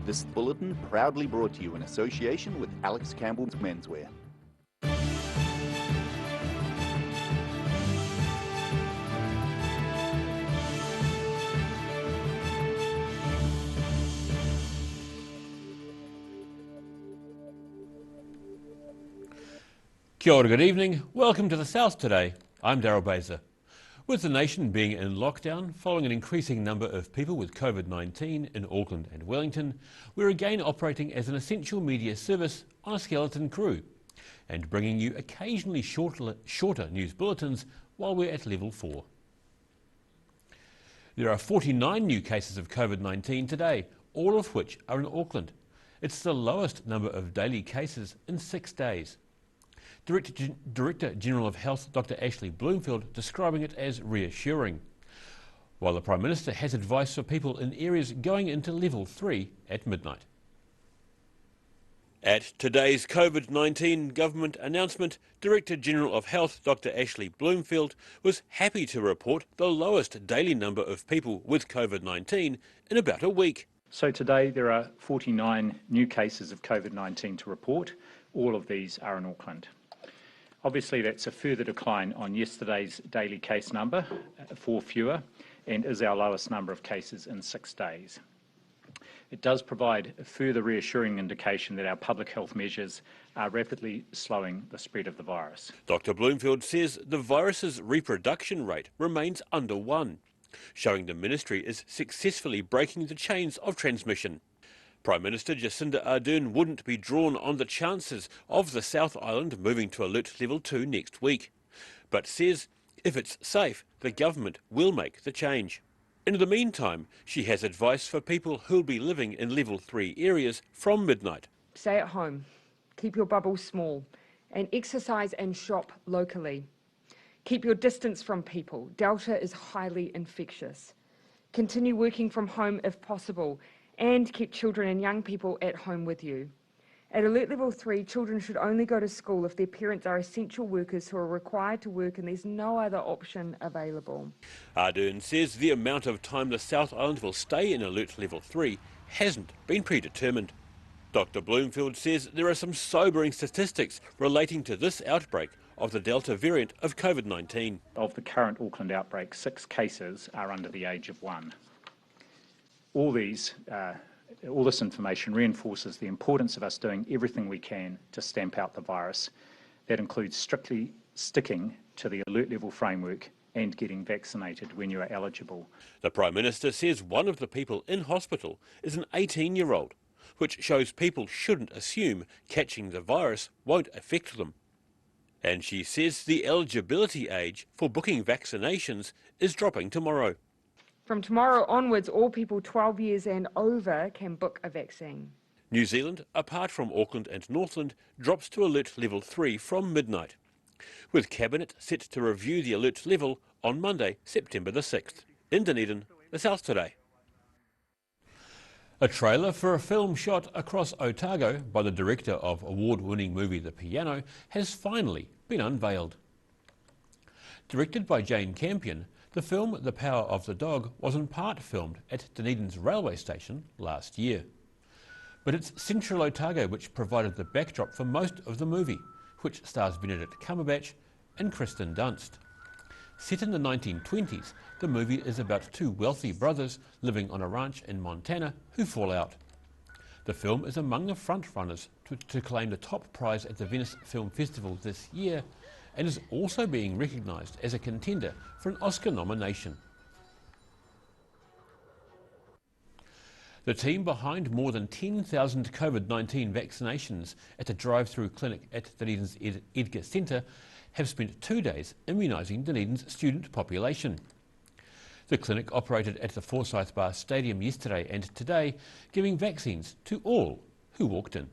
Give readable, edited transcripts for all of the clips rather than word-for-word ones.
This bulletin proudly brought to you in association with Alex Campbell's Menswear. Kia ora, good evening. Welcome to the South today. I'm Daryl Baser. With the nation being in lockdown following an increasing number of people with COVID-19 in Auckland and Wellington, we're again operating as an essential media service on a skeleton crew and bringing you occasionally shorter news bulletins while we're at level 4. There are 49 new cases of COVID-19 today, all of which are in Auckland. It's the lowest number of daily cases in 6 days. Director General of Health Dr Ashley Bloomfield describing it as reassuring, while the Prime Minister has advice for people in areas going into level 3 at midnight. At today's COVID-19 government announcement, Director General of Health Dr Ashley Bloomfield was happy to report the lowest daily number of people with COVID-19 in about a week. So today there are 49 new cases of COVID-19 to report. All of these are in Auckland. Obviously that's a further decline on yesterday's daily case number, 4 fewer, and is our lowest number of cases in 6 days. It does provide a further reassuring indication that our public health measures are rapidly slowing the spread of the virus. Dr Bloomfield says the virus's reproduction rate remains under 1, showing the ministry is successfully breaking the chains of transmission. Prime Minister Jacinda Ardern wouldn't be drawn on the chances of the South Island moving to Alert Level 2 next week, but says if it's safe, the government will make the change. In the meantime, she has advice for people who'll be living in Level 3 areas from midnight. Stay at home, keep your bubbles small, and exercise and shop locally. Keep your distance from people. Delta is highly infectious. Continue working from home if possible, and keep children and young people at home with you. At Alert Level 3, children should only go to school if their parents are essential workers who are required to work and there's no other option available. Ardern says the amount of time the South Island will stay in Alert Level 3 hasn't been predetermined. Dr Bloomfield says there are some sobering statistics relating to this outbreak of the Delta variant of COVID-19. Of the current Auckland outbreak, 6 cases are under the age of 1. All this information reinforces the importance of us doing everything we can to stamp out the virus. That includes strictly sticking to the alert level framework and getting vaccinated when you are eligible. The Prime Minister says one of the people in hospital is an 18-year-old, which shows people shouldn't assume catching the virus won't affect them. And she says the eligibility age for booking vaccinations is dropping tomorrow. From tomorrow onwards, all people 12 years and over can book a vaccine. New Zealand, apart from Auckland and Northland, drops to Alert Level 3 from midnight, with Cabinet set to review the alert level on Monday, September the 6th. In Dunedin, the South today. A trailer for a film shot across Otago by the director of award-winning movie The Piano has finally been unveiled. Directed by Jane Campion, the film The Power of the Dog was in part filmed at Dunedin's railway station last year. But it's Central Otago which provided the backdrop for most of the movie, which stars Benedict Cumberbatch and Kristen Dunst. Set in the 1920s, the movie is about 2 wealthy brothers living on a ranch in Montana who fall out. The film is among the frontrunners to claim the top prize at the Venice Film Festival this year, and is also being recognised as a contender for an Oscar nomination. The team behind more than 10,000 COVID-19 vaccinations at a drive-through clinic at Dunedin's Edgar Centre have spent 2 days immunising Dunedin's student population. The clinic operated at the Forsyth Bar Stadium yesterday and today, giving vaccines to all who walked in.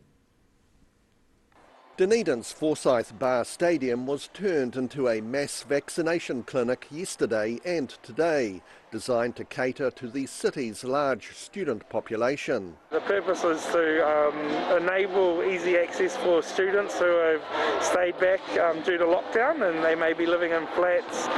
Dunedin's Forsyth Bar Stadium was turned into a mass vaccination clinic yesterday and today, designed to cater to the city's large student population. The purpose is to enable easy access for students who have stayed back due to lockdown, and they may be living in flats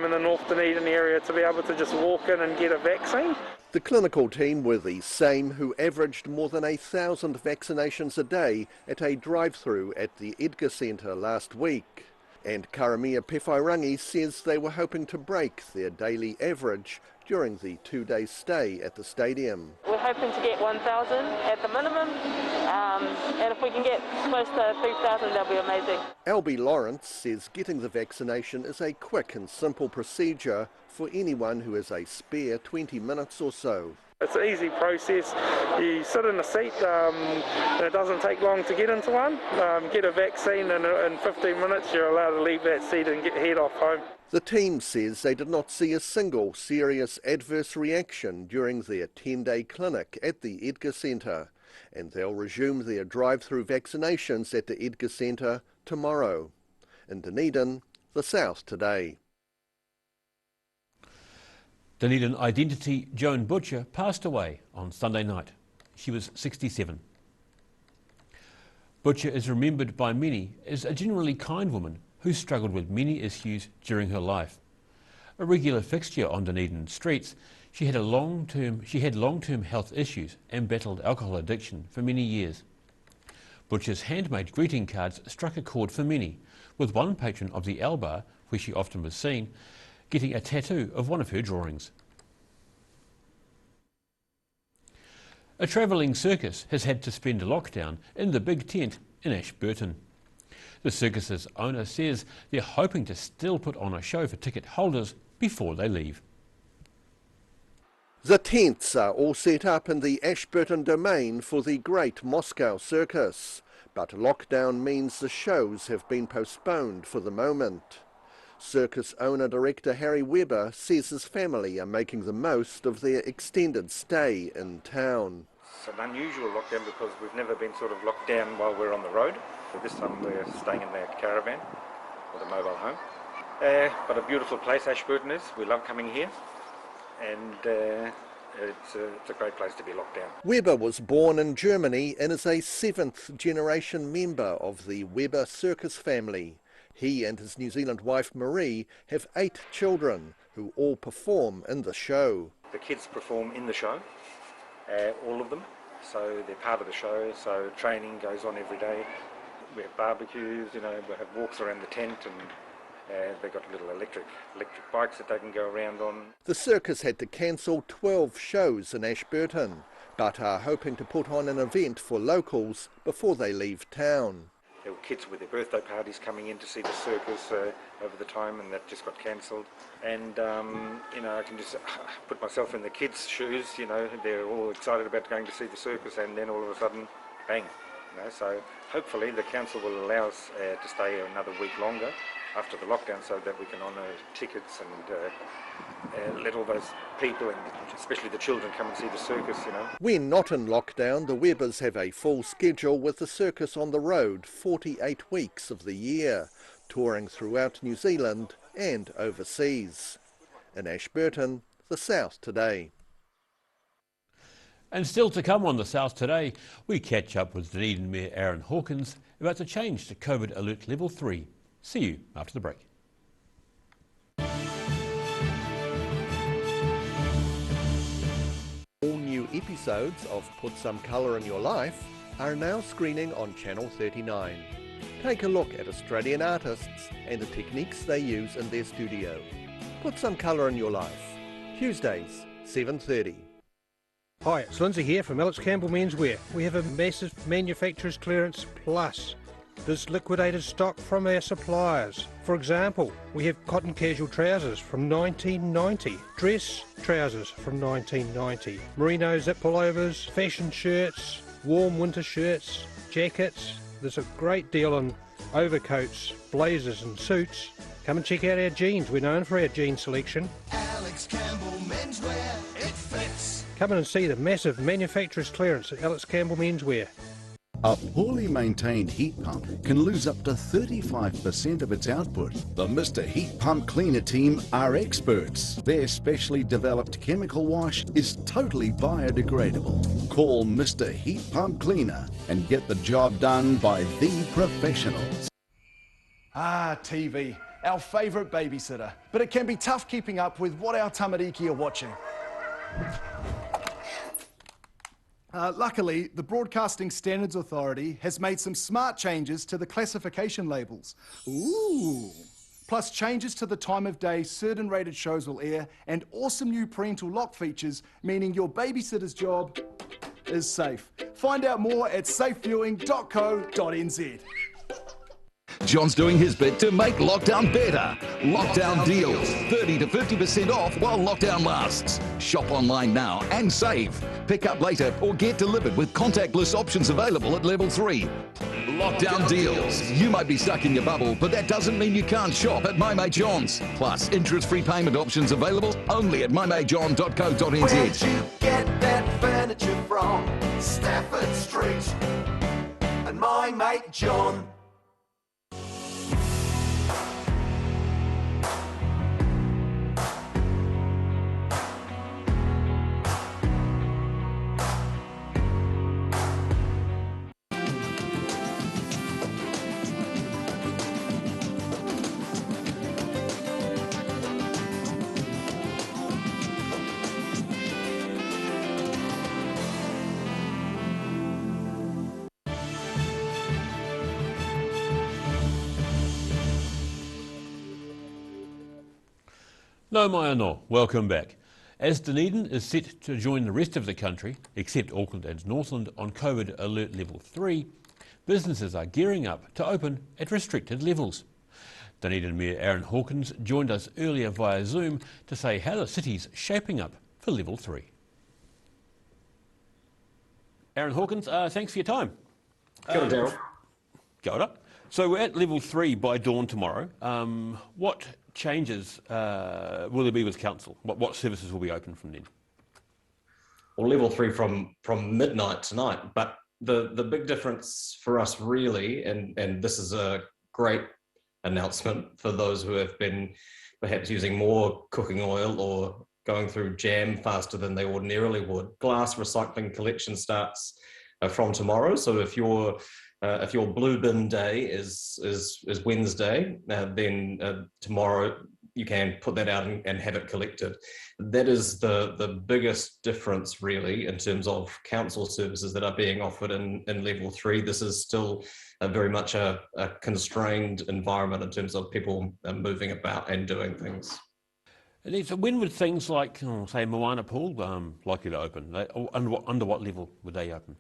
in the North Dunedin area, to be able to just walk in and get a vaccine. The clinical team were the same who averaged more than 1,000 vaccinations a day at a drive-through at the Edgar Centre last week. And Karamia Pewhairangi says they were hoping to break their daily average during the 2-day stay at the stadium. We're hoping to get 1,000 at the minimum, and if we can get close to 3,000, that'll be amazing. Albie Lawrence says getting the vaccination is a quick and simple procedure for anyone who has a spare 20 minutes or so. It's an easy process. You sit in a seat, and it doesn't take long to get into one. Get a vaccine, and in 15 minutes you're allowed to leave that seat and head off home. The team says they did not see a single serious adverse reaction during their 10-day clinic at the Edgar Centre, and they'll resume their drive-through vaccinations at the Edgar Centre tomorrow. In Dunedin, the South Today. Dunedin identity Joan Butcher passed away on Sunday night. She was 67. Butcher is remembered by many as a generally kind woman who struggled with many issues during her life. A regular fixture on Dunedin streets, she had long-term health issues and battled alcohol addiction for many years. Butcher's handmade greeting cards struck a chord for many, with one patron of the L Bar, where she often was seen, getting a tattoo of one of her drawings. A travelling circus has had to spend a lockdown in the big tent in Ashburton. The circus's owner says they're hoping to still put on a show for ticket holders before they leave. The tents are all set up in the Ashburton domain for the Great Moscow Circus, but lockdown means the shows have been postponed for the moment. Circus owner-director Harry Webber says his family are making the most of their extended stay in town. It's an unusual lockdown because we've never been sort of locked down while we're on the road. So this time we're staying in the caravan or the mobile home. But a beautiful place Ashburton is. We love coming here, and it's a great place to be locked down. Webber was born in Germany and is a 7th generation member of the Webber circus family. He and his New Zealand wife Marie have 8 children who all perform in the show. The kids perform in the show, all of them, so they're part of the show, so training goes on every day. We have barbecues, we have walks around the tent, and they've got little electric bikes that they can go around on. The circus had to cancel 12 shows in Ashburton, but are hoping to put on an event for locals before they leave town. There were kids with their birthday parties coming in to see the circus over the time, and that just got cancelled. And I can just put myself in the kids' shoes. They're all excited about going to see the circus, and then all of a sudden, bang. So hopefully the council will allow us to stay another week longer after the lockdown, so that we can honour tickets and let all those people, and especially the children, come and see the circus. When not in lockdown, the Webbers have a full schedule with the circus on the road 48 weeks of the year, touring throughout New Zealand and overseas. In Ashburton, the South Today. And still to come on the South Today, we catch up with Dunedin Mayor Aaron Hawkins about the change to COVID Alert Level 3. See you after the break. All new episodes of Put Some Colour in Your Life are now screening on Channel 39. Take a look at Australian artists and the techniques they use in their studio. Put Some Colour in Your Life. Tuesdays, 7:30. Hi, it's Lindsay here from Alex Campbell Menswear. We have a massive manufacturer's clearance plus. There's liquidated stock from our suppliers. For example, we have cotton casual trousers from 1990, dress trousers from 1990, merino zip pullovers, fashion shirts, warm winter shirts, jackets. There's a great deal on overcoats, blazers and suits. Come and check out our jeans. We're known for our jean selection. Alex Campbell Menswear, it fits. Come in and see the massive manufacturer's clearance at Alex Campbell Menswear. A poorly maintained heat pump can lose up to 35% of its output. The Mr. Heat Pump Cleaner team are experts. Their specially developed chemical wash is totally biodegradable. Call Mr. Heat Pump Cleaner and get the job done by the professionals. Ah, TV, our favourite babysitter. But it can be tough keeping up with what our tamariki are watching. Luckily, the Broadcasting Standards Authority has made some smart changes to the classification labels. Ooh! Plus changes to the time of day certain rated shows will air, and awesome new parental lock features, meaning your babysitter's job is safe. Find out more at safeviewing.co.nz. John's doing his bit to make lockdown better. Lockdown deals, 30 to 50% off while lockdown lasts. Shop online now and save. Pick up later or get delivered with contactless options available at level 3. Lockdown deals. You might be stuck in your bubble, but that doesn't mean you can't shop at My Mate John's. Plus, interest-free payment options available only at mymatejohn.co.nz. Where'd you get that furniture from? Stafford Street and My Mate John. No mai anō, welcome back. As Dunedin is set to join the rest of the country, except Auckland and Northland, on COVID Alert Level 3, businesses are gearing up to open at restricted levels. Dunedin Mayor Aaron Hawkins joined us earlier via Zoom to say how the city's shaping up for Level 3. Aaron Hawkins, thanks for your time. Kia ora, Daryl. Kia ora. So we're at Level 3 by dawn tomorrow. What changes will there be with council? What services will be open from then? Well, Level 3 from midnight tonight, but the big difference for us really, and this is a great announcement for those who have been perhaps using more cooking oil or going through jam faster than they ordinarily would. Glass recycling collection starts from tomorrow. So if your blue bin day is Wednesday, then tomorrow you can put that out and have it collected. That is the biggest difference really in terms of council services that are being offered in Level 3. This is still very much a constrained environment in terms of people moving about and doing things. So when would things like, say, Moana Pool likely to open? Under what level would they open?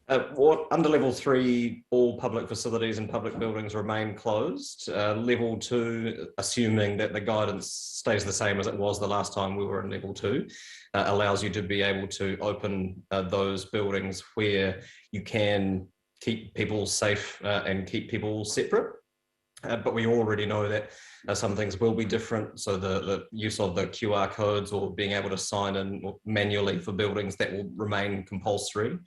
Under Level 3, all public facilities and public buildings remain closed. Level 2, assuming that the guidance stays the same as it was the last time we were in Level 2, allows you to be able to open those buildings where you can keep people safe and keep people separate. But we already know that some things will be different. So the use of the QR codes or being able to sign in manually for buildings, that will remain compulsory.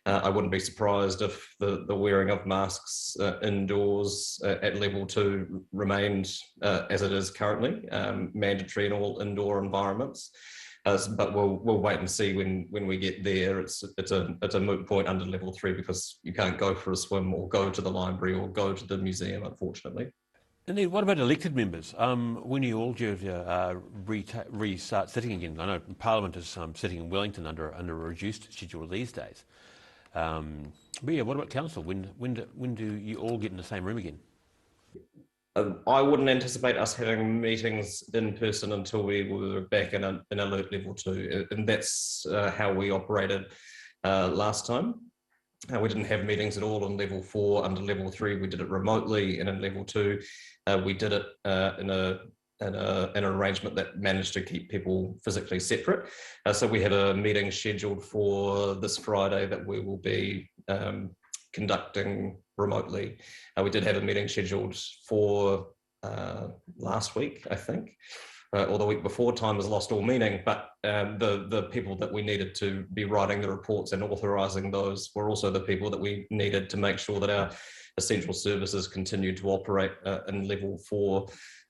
I wouldn't be surprised if the wearing of masks indoors at Level 2 remained as it is currently, mandatory in all indoor environments. But we'll wait and see when we get there. It's a moot point under Level 3 because you can't go for a swim or go to the library or go to the museum, unfortunately. And then what about elected members? When are you all due to restart sitting again? I know Parliament is sitting in Wellington under a reduced schedule these days. But yeah, what about council? When do you all get in the same room again? I wouldn't anticipate us having meetings in person until we were back in Alert Level 2, and that's how we operated last time. We didn't have meetings at all in Level 4. Under Level 3, we did it remotely, and in Level 2, we did it in an arrangement that managed to keep people physically separate. So we have a meeting scheduled for this Friday that we will be conducting remotely. We did have a meeting scheduled for last week, I think, or the week before. Time has lost all meaning, but the people that we needed to be writing the reports and authorising those were also the people that we needed to make sure that our essential services continued to operate in Level 4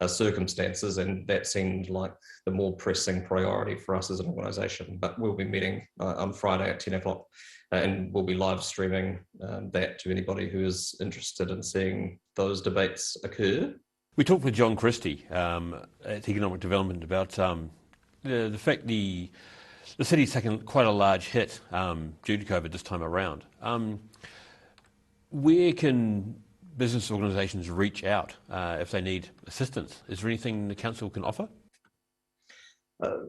circumstances, and that seemed like the more pressing priority for us as an organisation. But we'll be meeting on Friday at 10 o'clock, and we'll be live streaming that to anybody who is interested in seeing those debates occur. We talked with John Christie at Economic Development about the fact the The city's taken quite a large hit due to COVID this time around. Where can business organisations reach out if they need assistance? Is there anything the council can offer?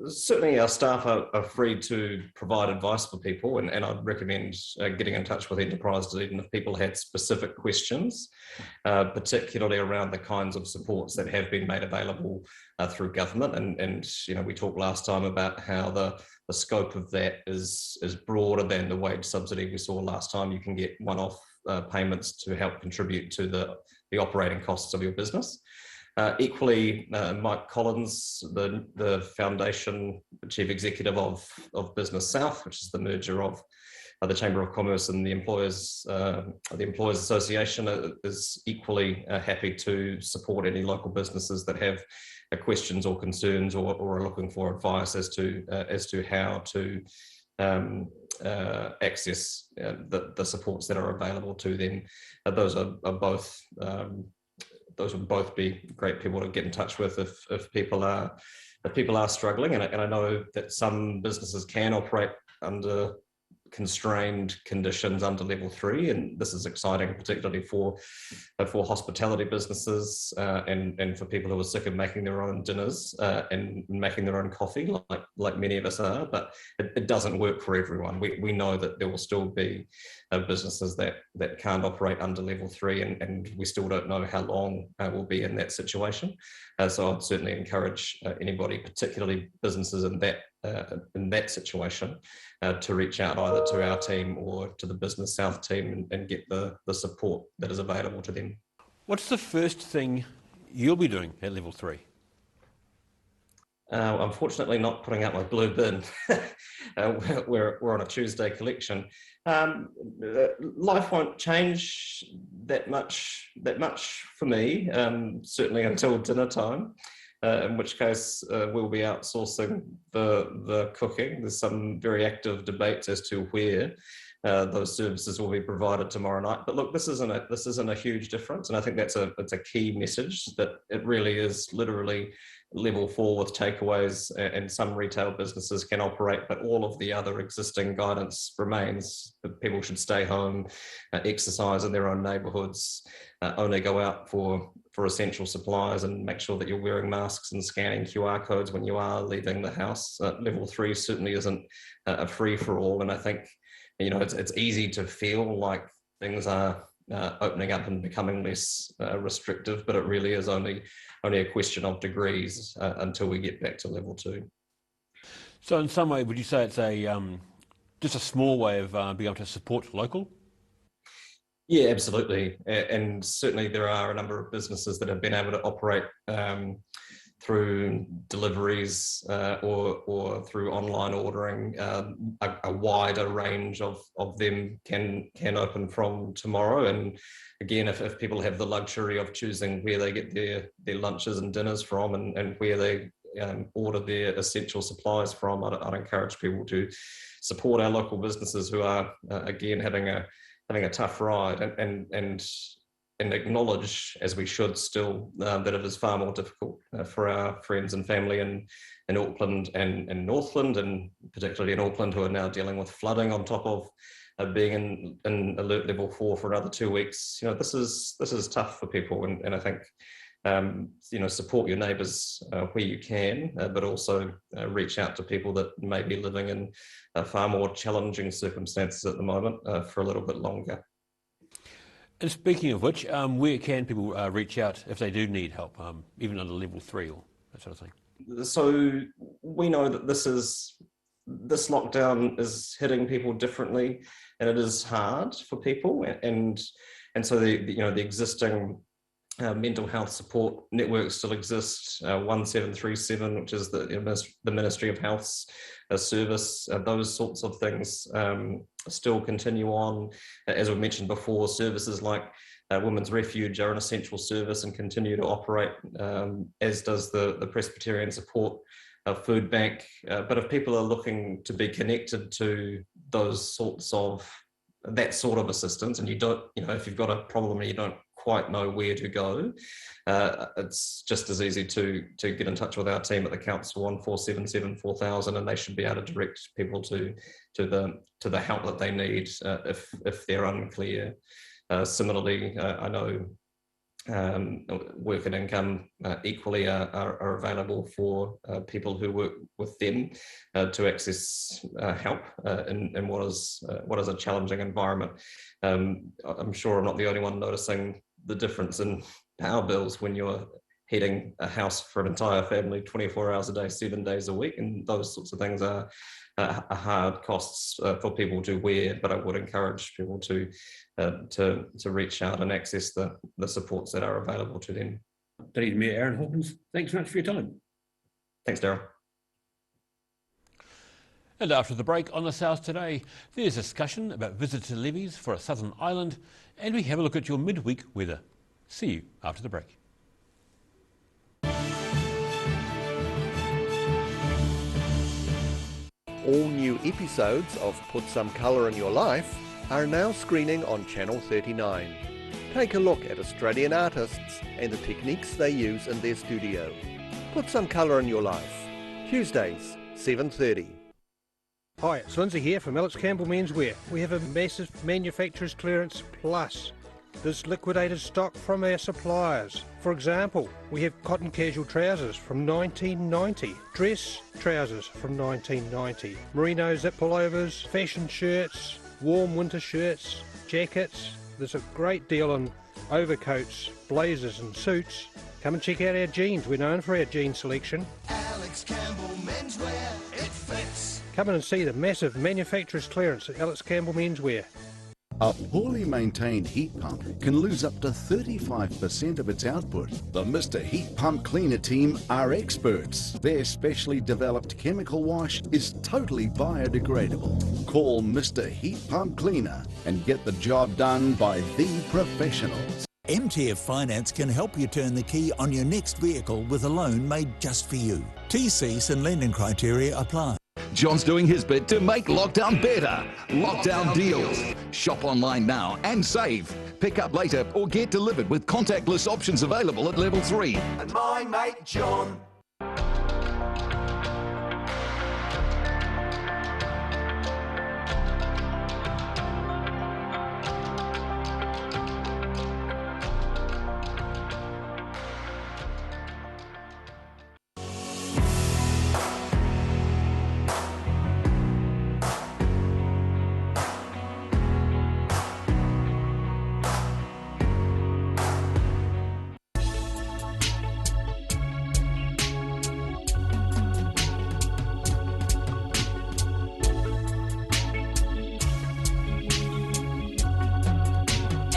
Certainly our staff are free to provide advice for people, and I'd recommend getting in touch with Enterprise even if people had specific questions, particularly around the kinds of supports that have been made available through government. And you know, we talked last time about how the scope of that is broader than the wage subsidy we saw last time. You can get one-off payments to help contribute to the operating costs of your business. Equally, Mike Collins, the foundation chief executive of Business South, which is the merger of the Chamber of Commerce and the Employers Association, is equally happy to support any local businesses that have questions or concerns or are looking for advice as to how to access the supports that are available to them. Those would both be great people to get in touch with if people are struggling. And I know that some businesses can operate under constrained conditions under level 3, and this is exciting, particularly for hospitality businesses and for people who are sick of making their own dinners and making their own coffee, like many of us are. But it doesn't work for everyone. We know that there will still be businesses that can't operate under level 3, and we still don't know how long we'll be in that situation. So I'd certainly encourage anybody, particularly businesses in that situation, to reach out either to our team or to the Business South team and get the support that is available to them. What's the first thing you'll be doing at level 3? Unfortunately, not putting out my blue bin. We're on a Tuesday collection. Life won't change that much for me, certainly until dinner time. In which case we'll be outsourcing the cooking. There's some very active debates as to where those services will be provided tomorrow night. But look, this isn't a huge difference, and I think that's a key message, that it really is literally level 4 with takeaways, and some retail businesses can operate, but all of the other existing guidance remains. That people should stay home, exercise in their own neighbourhoods, only go out for essential supplies, and make sure that you're wearing masks and scanning QR codes when you are leaving the house. Level 3 certainly isn't a free-for-all, and I think, you know, it's easy to feel like things are opening up and becoming less restrictive, but it really is only a question of degrees until we get back to level 2. So in some way, would you say it's just a small way of being able to support local? Yeah, absolutely. And certainly there are a number of businesses that have been able to operate through deliveries or through online ordering. A wider range of them can open from tomorrow. And again, if people have the luxury of choosing where they get their lunches and dinners from, and where they order their essential supplies from, I'd encourage people to support our local businesses who are again having a tough ride, and acknowledge, as we should still, that it is far more difficult for our friends and family in Auckland and Northland, and particularly in Auckland, who are now dealing with flooding on top of being in alert level 4 for another 2 weeks. You know, this is tough for people, and I think you know, support your neighbours where you can, but also reach out to people that may be living in far more challenging circumstances at the moment for a little bit longer. And speaking of which, where can people reach out if they do need help, even under level 3 or that sort of thing? So we know that this lockdown is hitting people differently, and it is hard for people, and so the existing mental health support network still exists. 1737, which is the Ministry of Health's service, those sorts of things still continue on. As we mentioned before, services like Women's Refuge are an essential service and continue to operate, as does the Presbyterian Support Food Bank. But if people are looking to be connected to that sort of assistance, and you don't, if you've got a problem and you don't quite know where to go, it's just as easy to get in touch with our team at the council on 477 4000, and they should be able to direct people to the help that they need if they're unclear. Similarly, I know work and income equally are available for people who work with them to access help in what is a challenging environment. I'm sure I'm not the only one noticing the difference in power bills when you're heating a house for an entire family 24 hours a day, 7 days a week, and those sorts of things are hard costs for people to wear. But I would encourage people to reach out and access the supports that are available to them. Deputy Mayor Aaron Hawkins, thanks very much for your time. Thanks, Darryl. And after the break on the South Today, there's discussion about visitor levies for a southern island, and we have a look at your midweek weather. See you after the break. All new episodes of Put Some Colour in Your Life are now screening on Channel 39. Take a look at Australian artists and the techniques they use in their studio. Put Some Colour in Your Life, Tuesdays, 7:30. Hi, it's Lindsay here from Alex Campbell Menswear. We have a massive manufacturer's clearance plus. There's liquidated stock from our suppliers. For example, we have cotton casual trousers from 1990, dress trousers from 1990, merino zip pullovers, fashion shirts, warm winter shirts, jackets. There's a great deal on overcoats, blazers and suits. Come and check out our jeans. We're known for our jean selection. Alex Campbell Menswear, it fits. Come in and see the massive manufacturer's clearance at Alex Campbell Menswear. A poorly maintained heat pump can lose up to 35% of its output. The Mr. Heat Pump Cleaner team are experts. Their specially developed chemical wash is totally biodegradable. Call Mr. Heat Pump Cleaner and get the job done by the professionals. MTF Finance can help you turn the key on your next vehicle with a loan made just for you. TCs and lending criteria apply. John's doing his bit to make lockdown better. Lockdown deals. Shop online now and save. Pick up later or get delivered with contactless options available at level 3. And my mate John.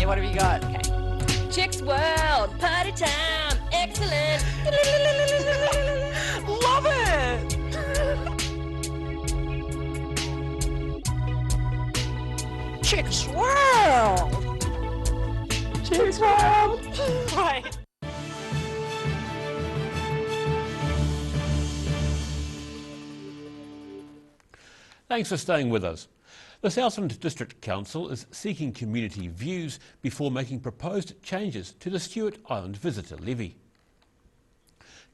What have you got? Okay. Chicks World, party time, excellent. Love it. Chicks World. Chicks World. Right. Thanks for staying with us. The Southland District Council is seeking community views before making proposed changes to the Stewart Island visitor levy.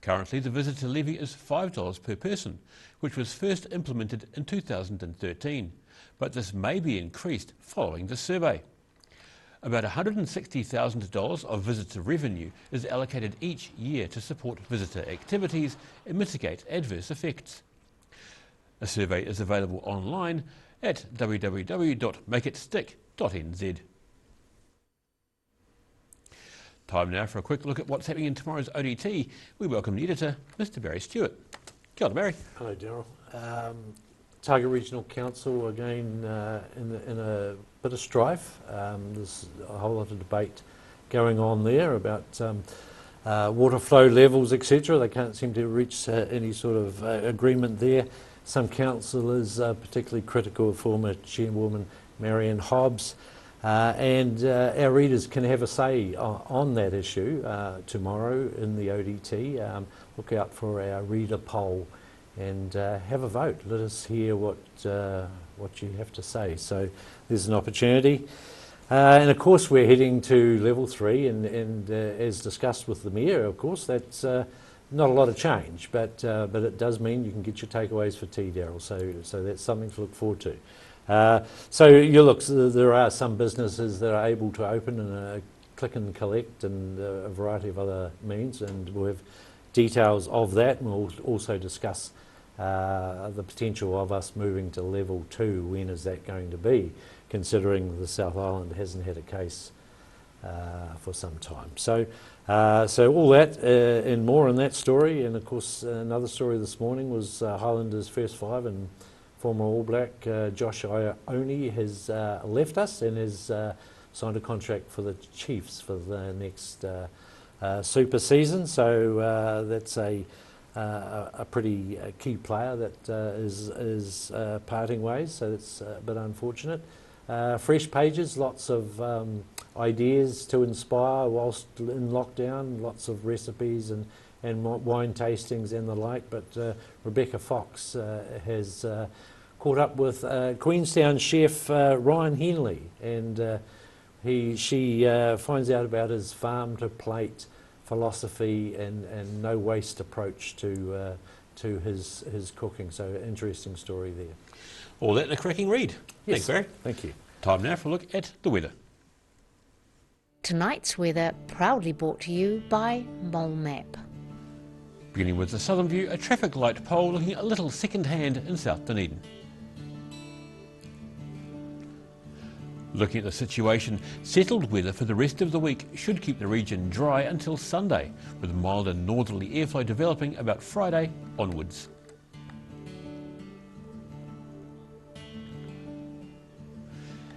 Currently, the visitor levy is $5 per person, which was first implemented in 2013, but this may be increased following the survey. About $160,000 of visitor revenue is allocated each year to support visitor activities and mitigate adverse effects. A survey is available online at www.makeitstick.nz. Time now for a quick look at what's happening in tomorrow's ODT. We welcome the editor, Mr. Barry Stewart. Kia ora, Barry. Hello, Darryl. Target Regional Council again in a bit of strife. There's a whole lot of debate going on there about water flow levels, etc. They can't seem to reach any sort of agreement there. Some councillors are particularly critical of former Chairwoman Marion Hobbs, and our readers can have a say on that issue tomorrow in the ODT. Look out for our reader poll and have a vote. Let us hear what you have to say. So there's an opportunity. And of course we're heading to level 3 and as discussed with the Mayor, of course, that's not a lot of change, but it does mean you can get your takeaways for tea, Daryl, so that's something to look forward to. So you look, there are some businesses that are able to open and click and collect and a variety of other means, and we'll have details of that, and we'll also discuss the potential of us moving to level 2. When is that going to be, considering the South Island hasn't had a case for some time. So all that and more in that story. And of course another story this morning was Highlanders first 5 and former All Black Josh Ione has left us and has signed a contract for the Chiefs for the next super season. So that's a pretty key player that is parting ways, so that's a bit unfortunate. Fresh pages, lots of ideas to inspire whilst in lockdown, lots of recipes and wine tastings and the like, but Rebecca Fox has caught up with Queenstown chef Ryan Henley, and she finds out about his farm to plate philosophy and no waste approach to his cooking. So interesting story there. All that in a cracking read. Yes. Thanks, Barry. Thank you. Time now for a look at the weather. Tonight's weather proudly brought to you by Mole Map. Beginning with the southern view, a traffic light pole looking a little second-hand in South Dunedin. Looking at the situation, settled weather for the rest of the week should keep the region dry until Sunday, with milder northerly airflow developing about Friday onwards.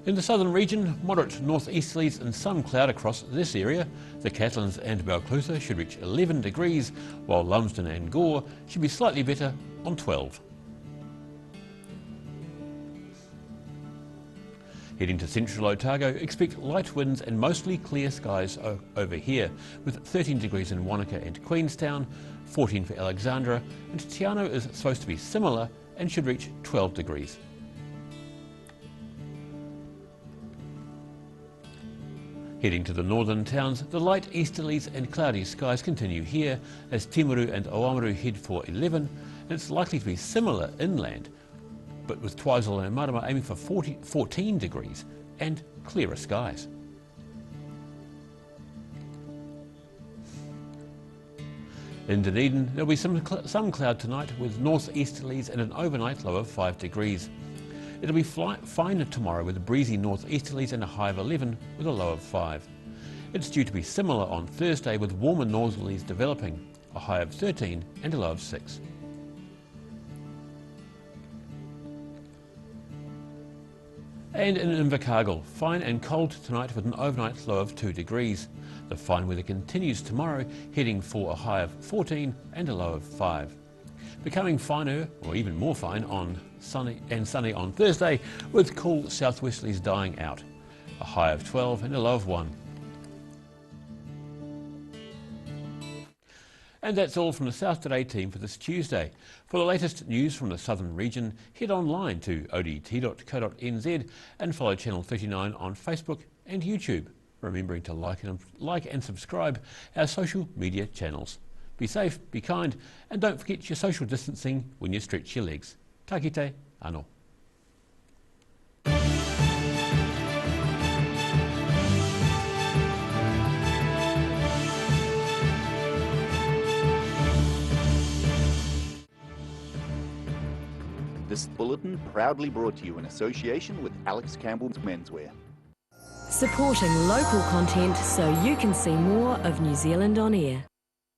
In the southern region, moderate northeasterlies and some cloud across this area. The Catlins and Balclutha should reach 11 degrees, while Lumsden and Gore should be slightly better on 12. Heading to central Otago, expect light winds and mostly clear skies over here, with 13 degrees in Wanaka and Queenstown, 14 for Alexandra, and Te Anau is supposed to be similar and should reach 12 degrees. Heading to the northern towns, the light easterlies and cloudy skies continue here as Timaru and Oamaru head for 11, and it's likely to be similar inland, but with Twizel and Marama aiming for 14 degrees and clearer skies. In Dunedin, there'll be some cloud tonight with northeasterlies and an overnight low of 5 degrees. It'll be fine tomorrow with breezy northeasterlies and a high of 11 with a low of 5. It's due to be similar on Thursday with warmer northerlies developing, a high of 13 and a low of 6. And in Invercargill, fine and cold tonight with an overnight low of 2 degrees. The fine weather continues tomorrow, heading for a high of 14 and a low of 5. Becoming finer, or even more fine, on sunny on Thursday, with cool southwesterlies dying out. A high of 12 and a low of 1. And that's all from the South Today team for this Tuesday. For the latest news from the southern region, head online to odt.co.nz and follow Channel 39 on Facebook and YouTube, remembering to like and subscribe our social media channels. Be safe, be kind, and don't forget your social distancing when you stretch your legs. Tā kite, anō. This bulletin proudly brought to you in association with Alex Campbell's Menswear. Supporting local content so you can see more of New Zealand on air.